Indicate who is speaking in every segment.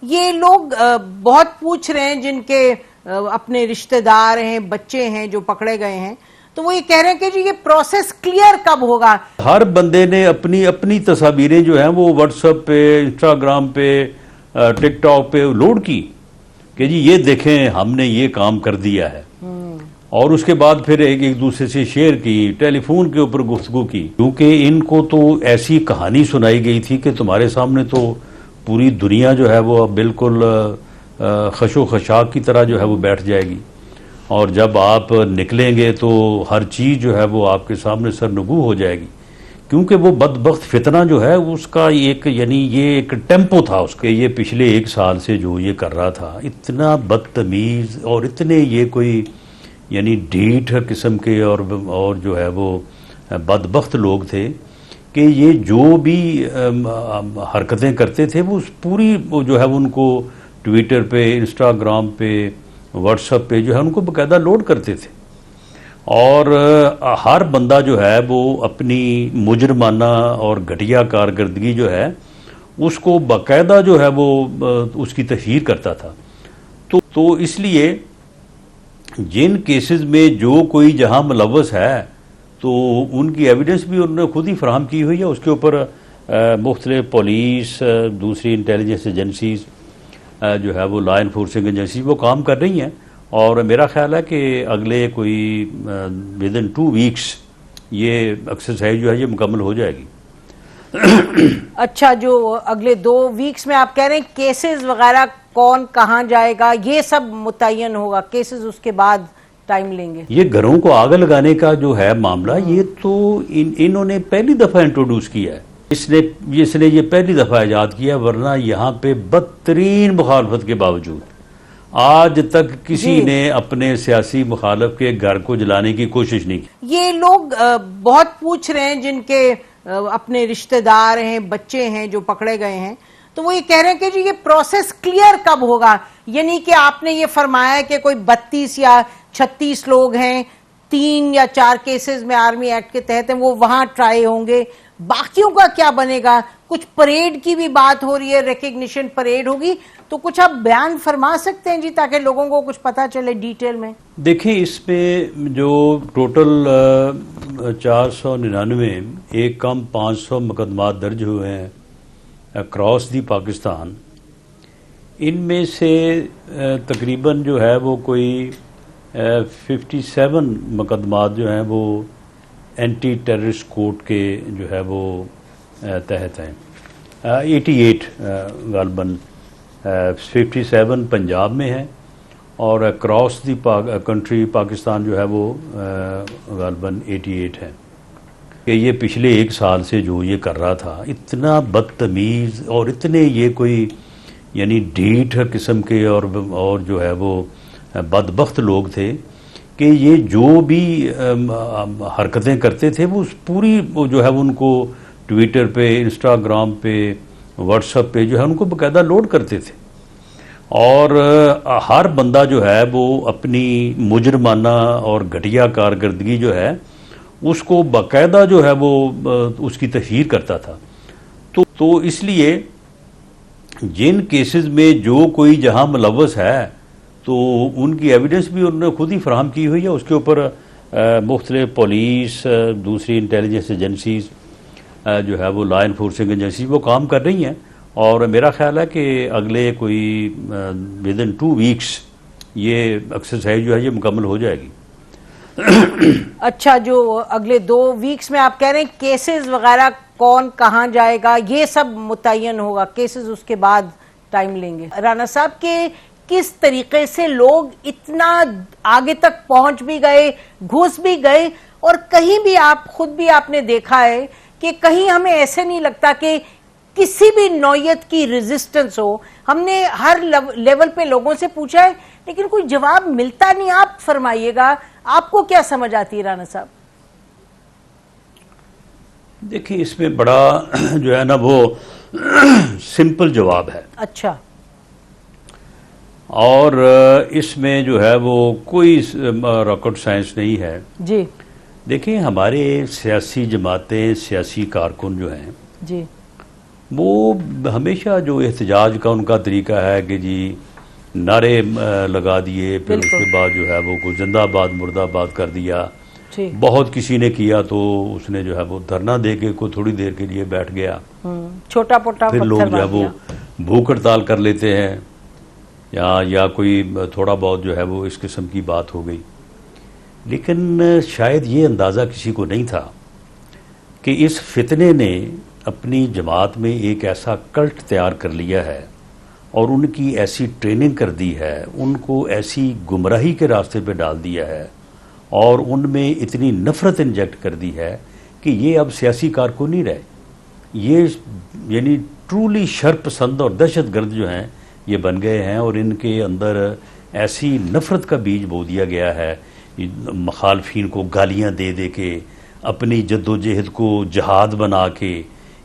Speaker 1: یہ لوگ بہت پوچھ رہے ہیں جن کے اپنے رشتہ دار ہیں، بچے ہیں جو پکڑے گئے ہیں، تو وہ یہ کہہ رہے ہیں کہ جی یہ پروسیس کلیئر کب ہوگا؟
Speaker 2: ہر بندے نے اپنی تصاویریں جو ہیں وہ واٹس ایپ پہ، انسٹاگرام پہ، ٹک ٹاک پہ لوڈ کی کہ جی یہ دیکھیں ہم نے یہ کام کر دیا ہے، اور اس کے بعد پھر ایک دوسرے سے شیئر کی، ٹیلی فون کے اوپر گفتگو کی، کیونکہ ان کو تو ایسی کہانی سنائی گئی تھی کہ تمہارے سامنے تو پوری دنیا جو ہے وہ بالکل خش و خشاک کی طرح جو ہے وہ بیٹھ جائے گی، اور جب آپ نکلیں گے تو ہر چیز جو ہے وہ آپ کے سامنے سرنگو ہو جائے گی، کیونکہ وہ بدبخت فتنہ جو ہے اس کا یہ ایک ٹیمپو تھا اس کے، یہ پچھلے 1 سال سے جو یہ کر رہا تھا، اتنا بدتمیز اور اتنے یہ کوئی ڈھیٹ قسم کے اور جو ہے وہ بدبخت لوگ تھے کہ یہ جو بھی حرکتیں کرتے تھے وہ پوری جو ہے ان کو ٹویٹر پہ، انسٹاگرام پہ، واٹس ایپ پہ جو ہے ان کو باقاعدہ لوڈ کرتے تھے، اور ہر بندہ جو ہے وہ اپنی مجرمانہ اور گھٹیا کارکردگی جو ہے اس کو باقاعدہ جو ہے وہ اس کی تشہیر کرتا تھا۔ تو اس لیے جن کیسز میں جو کوئی جہاں ملوث ہے تو ان کی ایویڈنس بھی انہوں نے خود ہی فراہم کی ہوئی ہے، اس کے اوپر مختلف پولیس، دوسری انٹیلیجنس ایجنسیز جو ہے وہ لا انفورسنگ ایجنسیز وہ کام کر رہی ہیں، اور میرا خیال ہے کہ اگلے کوئی ودن 2 ویکس یہ ایکسرسائز جو ہے یہ مکمل ہو جائے گی۔
Speaker 1: اچھا، جو اگلے 2 ویکس میں آپ کہہ رہے ہیں کیسز وغیرہ کون کہاں جائے گا یہ سب متعین ہوگا، کیسز اس کے بعد ٹائم لیں گے؟
Speaker 2: یہ گھروں کو آگ لگانے کا جو ہے معاملہ یہ تو انہوں نے پہلی دفعہ انٹروڈیوس کیا ہے، اس نے یہ پہلی دفعہ ایجاد کیا، ورنہ یہاں پہ بدترین مخالفت کے باوجود آج تک کسی نے اپنے سیاسی مخالف کے گھر کو جلانے کی کوشش نہیں کی۔
Speaker 1: یہ لوگ بہت پوچھ رہے ہیں جن کے اپنے رشتہ دار ہیں، بچے ہیں جو پکڑے گئے ہیں، تو وہ یہ کہہ رہے ہیں کہ جی یہ پروسیس کلیئر کب ہوگا؟ یعنی کہ آپ نے یہ فرمایا کہ کوئی 32 یا 36 لوگ ہیں، 3 یا 4 کیسز میں آرمی ایکٹ کے تحت ہیں، وہ وہاں ٹرائی ہوں گے، باقیوں کا کیا بنے گا؟ کچھ پریڈ کی بھی بات ہو رہی ہے، ریکگنیشن پریڈ ہوگی، تو کچھ آپ بیان فرما سکتے ہیں جی تاکہ لوگوں کو کچھ پتا چلے ڈیٹیل میں؟
Speaker 2: دیکھیں اس میں جو ٹوٹل 499 ایک کم 500 مقدمات درج ہوئے ہیں اکراس دی پاکستان، ان میں سے تقریباً جو ہے وہ کوئی 57 مقدمات جو ہیں وہ اینٹی ٹیررسٹ کوڈ کے جو ہے وہ تحت ہیں، 88 غالباً 57 پنجاب میں ہیں، اور اکراس دی کنٹری پاکستان جو ہے وہ غالباً 88 ہے، کہ یہ پچھلے 1 سال سے جو یہ کر رہا تھا، اتنا بدتمیز اور اتنے یہ کوئی ڈھیٹ قسم کے اور جو ہے وہ بدبخت لوگ تھے کہ یہ جو بھی حرکتیں کرتے تھے وہ پوری جو ہے ان کو ٹویٹر پہ، انسٹاگرام پہ، واٹس ایپ پہ جو ہے ان کو باقاعدہ لوڈ کرتے تھے، اور ہر بندہ جو ہے وہ اپنی مجرمانہ اور گھٹیا کارکردگی جو ہے اس کو باقاعدہ جو ہے وہ اس کی تشہیر کرتا تھا۔ تو اس لیے جن کیسز میں جو کوئی جہاں ملوث ہے تو ان کی ایویڈنس بھی انہوں نے خود ہی فراہم کی ہوئی ہے، اس کے اوپر مختلف پولیس، دوسری انٹیلیجنس ایجنسیز جو ہے وہ لا انفورسنگ ایجنسیز وہ کام کر رہی ہیں، اور میرا خیال ہے کہ اگلے کوئی ودن 2 ویکس یہ ایکسرسائز جو ہے یہ مکمل ہو جائے گی۔
Speaker 1: اچھا، جو اگلے 2 ویکس میں آپ کہہ رہے ہیں کیسز وغیرہ کون کہاں جائے گا یہ سب متعین ہوگا، کیسز اس کے بعد ٹائم لیں گے۔ رانا صاحب کے کس طریقے سے لوگ اتنا آگے تک پہنچ بھی گئے، گھس بھی گئے، اور کہیں بھی آپ نے دیکھا ہے کہ کہیں ہمیں ایسے نہیں لگتا کہ کسی بھی نوعیت کی ریزسٹنس ہو۔ ہم نے ہر لیول پہ لوگوں سے پوچھا ہے لیکن کوئی جواب ملتا نہیں۔ آپ فرمائیے گا، آپ کو کیا سمجھ آتی ہے رانا صاحب؟
Speaker 2: دیکھیں اس میں بڑا جو ہے نا وہ سمپل جواب ہے۔
Speaker 1: اچھا،
Speaker 2: اور اس میں جو ہے وہ کوئی راکٹ سائنس نہیں ہے
Speaker 1: جی۔
Speaker 2: دیکھیں ہمارے سیاسی جماعتیں، سیاسی کارکن جو ہیں
Speaker 1: جی،
Speaker 2: وہ ہمیشہ جو احتجاج کا ان کا طریقہ ہے کہ جی نعرے لگا دیے، پھر اس کے بعد جو ہے وہ کوئی زندہ آباد مردہ آباد کر دیا. بہت کسی نے کیا تو اس نے جو ہے وہ دھرنا دے کے کوئی تھوڑی دیر کے لیے بیٹھ گیا،
Speaker 1: چھوٹا پوٹا
Speaker 2: پھر لوگ جو ہے وہ بھوک ہڑتال کر لیتے ہیں یا کوئی تھوڑا بہت جو ہے وہ اس قسم کی بات ہو گئی. لیکن شاید یہ اندازہ کسی کو نہیں تھا کہ اس فتنے نے اپنی جماعت میں ایک ایسا کلٹ تیار کر لیا ہے اور ان کی ایسی ٹریننگ کر دی ہے، ان کو ایسی گمراہی کے راستے پہ ڈال دیا ہے اور ان میں اتنی نفرت انجیکٹ کر دی ہے کہ یہ اب سیاسی کارکن نہیں رہے، یہ یعنی ٹرولی شر پسند اور دہشت گرد جو ہیں یہ بن گئے ہیں. اور ان کے اندر ایسی نفرت کا بیج بو دیا گیا ہے، مخالفین کو گالیاں دے دے کے، اپنی جد و جہد کو جہاد بنا کے،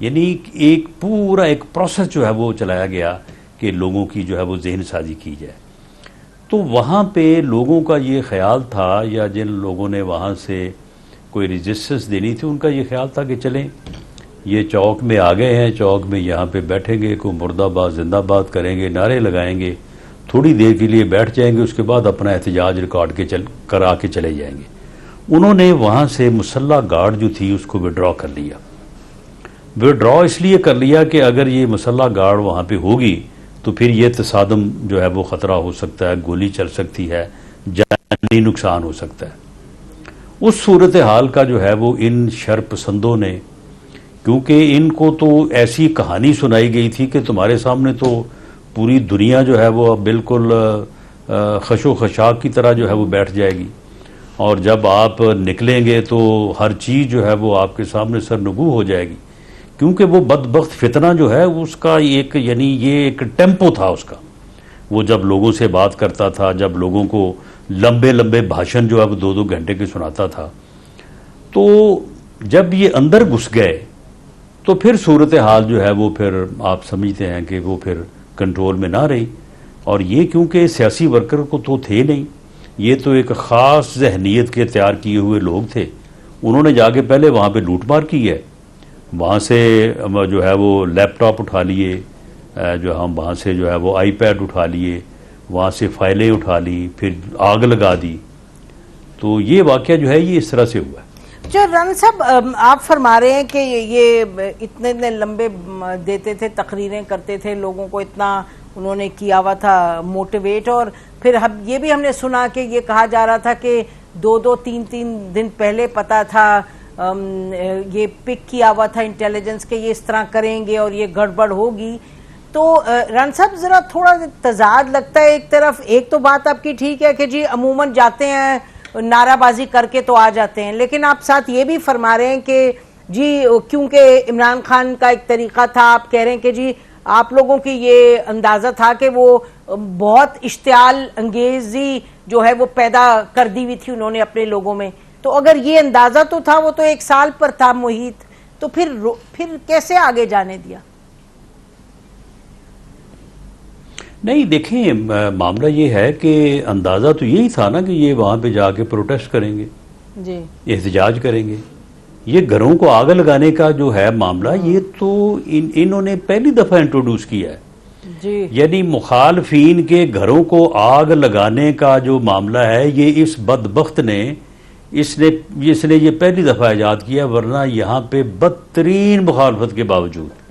Speaker 2: یعنی ایک پورا ایک پروسیس جو ہے وہ چلایا گیا کہ لوگوں کی جو ہے وہ ذہن سازی کی جائے. تو وہاں پہ لوگوں کا یہ خیال تھا، یا جن لوگوں نے وہاں سے کوئی ریزسٹنس دینی تھی ان کا یہ خیال تھا کہ چلیں یہ چوک میں آ گئے ہیں، چوک میں یہاں پہ بیٹھیں گے، کوئی مردہ آباد زندہ آباد کریں گے، نعرے لگائیں گے، تھوڑی دیر کے لیے بیٹھ جائیں گے، اس کے بعد اپنا احتجاج ریکارڈ کرا کے چلے جائیں گے. انہوں نے وہاں سے مسلح گارڈ جو تھی اس کو وڈرا کر لیا. وڈرا اس لیے کر لیا کہ اگر یہ مسلح گارڈ وہاں پہ ہوگی تو پھر یہ تصادم جو ہے وہ خطرہ ہو سکتا ہے، گولی چل سکتی ہے، جانی نقصان ہو سکتا ہے. اس صورتحال کا جو ہے وہ ان شر پسندوں نے، کیونکہ ان کو تو ایسی کہانی سنائی گئی تھی کہ تمہارے سامنے تو پوری دنیا جو ہے وہ بالکل خش و خشاک کی طرح جو ہے وہ بیٹھ جائے گی، اور جب آپ نکلیں گے تو ہر چیز جو ہے وہ آپ کے سامنے سرنگو ہو جائے گی. کیونکہ وہ بدبخت فتنہ جو ہے اس کا ایک یعنی یہ ایک ٹیمپو تھا اس کا. وہ جب لوگوں سے بات کرتا تھا، جب لوگوں کو لمبے لمبے بھاشن جو ہے وہ 2-2 گھنٹے کے سناتا تھا، تو جب یہ اندر گھس گئے تو پھر صورتحال جو ہے وہ پھر آپ سمجھتے ہیں کہ وہ پھر کنٹرول میں نہ رہی. اور یہ کیونکہ سیاسی ورکر کو تو تھے نہیں، یہ تو ایک خاص ذہنیت کے تیار کیے ہوئے لوگ تھے. انہوں نے جا کے پہلے وہاں پہ لوٹ مار کی ہے، وہاں سے جو ہے وہ لیپ ٹاپ اٹھا لیے، جو ہم وہاں سے جو ہے وہ آئی پیڈ اٹھا لیے، وہاں سے فائلیں اٹھا لی، پھر آگ لگا دی. تو یہ واقعہ جو ہے یہ اس طرح سے ہوا ہے.
Speaker 1: جو رانا صاحب آپ فرما رہے ہیں کہ یہ اتنے لمبے دیتے تھے، تقریریں کرتے تھے، لوگوں کو اتنا انہوں نے کیا ہوا تھا موٹیویٹ، اور پھر یہ بھی ہم نے سنا کہ یہ کہا جا رہا تھا کہ 2-3 دن پہلے پتا تھا، یہ پک کیا ہوا تھا انٹیلیجنس کہ یہ اس طرح کریں گے اور یہ گڑبڑ ہوگی. تو رانا صاحب ذرا تھوڑا تضاد لگتا ہے. ایک طرف ایک تو بات آپ کی ٹھیک ہے کہ جی عموماً جاتے ہیں نعرہ بازی کر کے تو آ جاتے ہیں، لیکن آپ ساتھ یہ بھی فرما رہے ہیں کہ جی کیونکہ عمران خان کا ایک طریقہ تھا، آپ کہہ رہے ہیں کہ جی آپ لوگوں کی یہ اندازہ تھا کہ وہ بہت اشتعال انگیزی جو ہے وہ پیدا کر دی ہوئی تھی انہوں نے اپنے لوگوں میں. تو اگر یہ اندازہ تو تھا، وہ تو 1 سال پر تھا محیط، تو پھر کیسے آگے جانے دیا؟
Speaker 2: نہیں دیکھیں، معاملہ یہ ہے کہ اندازہ تو یہی تھا نا کہ یہ وہاں پہ جا کے پروٹیسٹ کریں گے،
Speaker 1: جی
Speaker 2: احتجاج کریں گے. یہ گھروں کو آگ لگانے کا جو ہے معاملہ، یہ تو انہوں نے پہلی دفعہ انٹروڈیوس کیا ہے.
Speaker 1: جی
Speaker 2: یعنی مخالفین کے گھروں کو آگ لگانے کا جو معاملہ ہے یہ اس بدبخت نے اس نے یہ پہلی دفعہ ایجاد کیا. ورنہ یہاں پہ بدترین مخالفت کے باوجود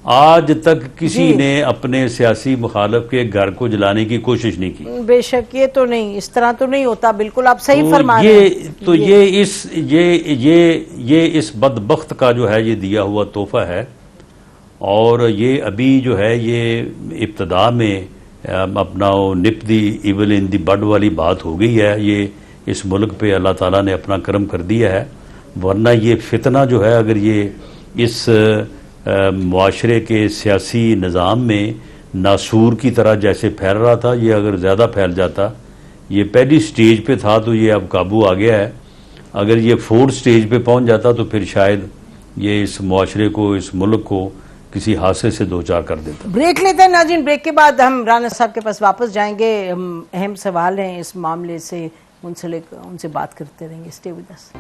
Speaker 2: آج تک کسی نے اپنے سیاسی مخالف کے گھر کو جلانے کی کوشش نہیں کی.
Speaker 1: بے شک یہ تو نہیں، اس طرح تو نہیں ہوتا. بالکل آپ صحیح فرما رہے ہیں.
Speaker 2: تو یہ اس بدبخت کا جو ہے یہ دیا ہوا تحفہ ہے. اور یہ ابھی جو ہے یہ ابتدا میں اپنا نپ دی ایول ان دی بڈ والی بات ہو گئی ہے. یہ اس ملک پہ اللہ تعالیٰ نے اپنا کرم کر دیا ہے. ورنہ یہ فتنہ جو ہے اگر یہ اس معاشرے کے سیاسی نظام میں ناسور کی طرح جیسے پھیل رہا تھا، یہ اگر زیادہ پھیل جاتا، یہ پہلی سٹیج پہ تھا تو یہ اب قابو آ گیا ہے. اگر یہ 4 سٹیج پہ پہنچ جاتا تو پھر شاید یہ اس معاشرے کو، اس ملک کو کسی حادثے سے دوچار کر دیتا.
Speaker 1: بریک لیتے ہیں ناظرین. بریک کے بعد ہم رانا صاحب کے پاس واپس جائیں گے. اہم سوال ہیں اس معاملے سے منسلک، ان سے بات کرتے رہیں گے. Stay with us.